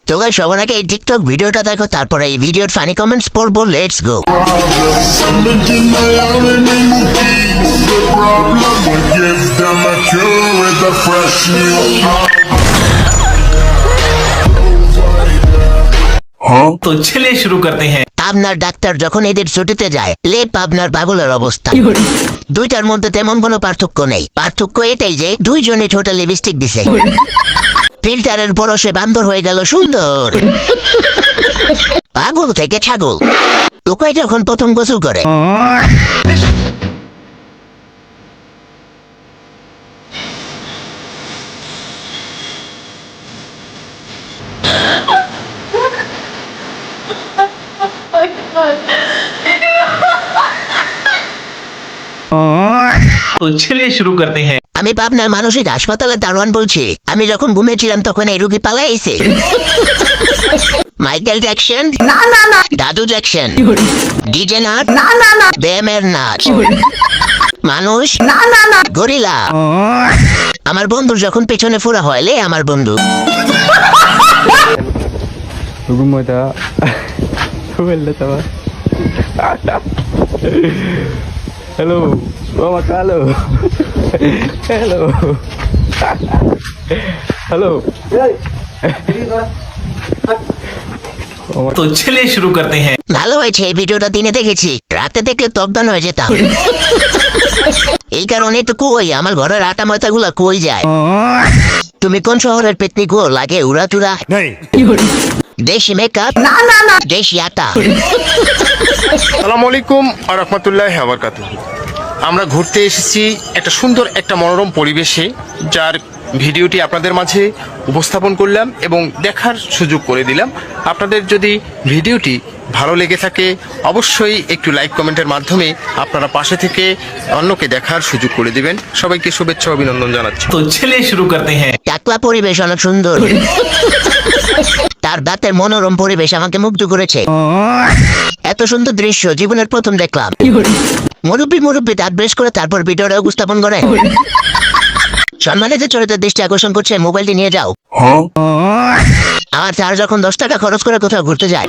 তো গাইস সবার আগে এই টিকটক ভিডিওটা দেখো, তারপরে এই ভিডিওর ফানি কমেন্টস পড়বো। Let's go. तो चलिए शुरू करते हैं। পাবনার ডাক্তার যখন এদের ছুটিতে যায়, লে পাবনার পাগলের অবস্থা। দুইটার মধ্যে তেমন কোনো পার্থক্য নেই। পার্থক্য এটাই যে দুইজনে ঠোঁটে লিপস্টিক দিছে। ফিল্টারের পরশে বান্দর হয়ে গেল সুন্দর। পাগল থেকে ছাগল। লোকাই যখন প্রথম গোসল করে, तो चलिए शुरू करते हैं। আমি পাবনার মানসিক হাসপাতালের দারোয়ান বলছি। আমি যখন ঘুমিয়েছিলাম তখন এই রুগী পালাইছে। মাইকেল জ্যাকসন না না না, দাদু জ্যাকসন ডিজে নাট না না না, ব্যায়ামের নাচ মানুষ না না না, গরিলা। আমার বন্ধুর যখন পেছনে ফোড়া হয়, লে আমার বন্ধু। Gumada. Wala tawa. Hello. Mama Carlo. Hello. Hello. तो चलिए शुरू करते हैं। ভালো হয়েছে এই ভিডিওটা দিনে দেখেছি, রাতে দেখলে তবদান হয়ে যেতাম। এই কারণে তো কই আমার ঘরের আটা ময়দা গুলা কই যায়। তুমি কোন শহরের পেতনি গো? লাগে উড়াতুরা দেশি মেকআপ না না না, দেশি আটা। আসসালামু আলাইকুম ওয়া রাহমাতুল্লাহি ওয়া বারাকাতুহু। আমরা ঘুরতে এসেছি একটা সুন্দর একটা মনোরম পরিবেশে, যার ভিডিওটি আপনাদের মাঝে উপস্থাপন করলাম এবং দেখার সুযোগ করে দিলাম। আপনাদের যদি ভিডিওটি ভালো লেগে থাকে অবশ্যই একটু লাইক কমেন্টের মাধ্যমে আপনারা পাশে থেকে অন্যকে দেখার সুযোগ করে দিবেন। সবাইকে শুভেচ্ছা অভিনন্দন জানাচ্ছি। तो चलिए शुरू करते हैं। টাকলা পরিবেশ অনেক সুন্দর। তার দাঁতের মনোরম পরিবেশ আমাকে মুগ্ধ করেছে। এত সুন্দর দৃশ্য জীবনের প্রথম দেখলাম। মুরব্বী দাঁত ব্রাশ করে তারপর ভিডিওটা উপস্থাপন করে। সম্মানিত চরিত্রের দৃষ্টি আকর্ষণ করছে, মোবাইলটি নিয়ে যাও। আমার স্যার যখন 10 টাকা খরচ করে কোথাও ঘুরতে যায়,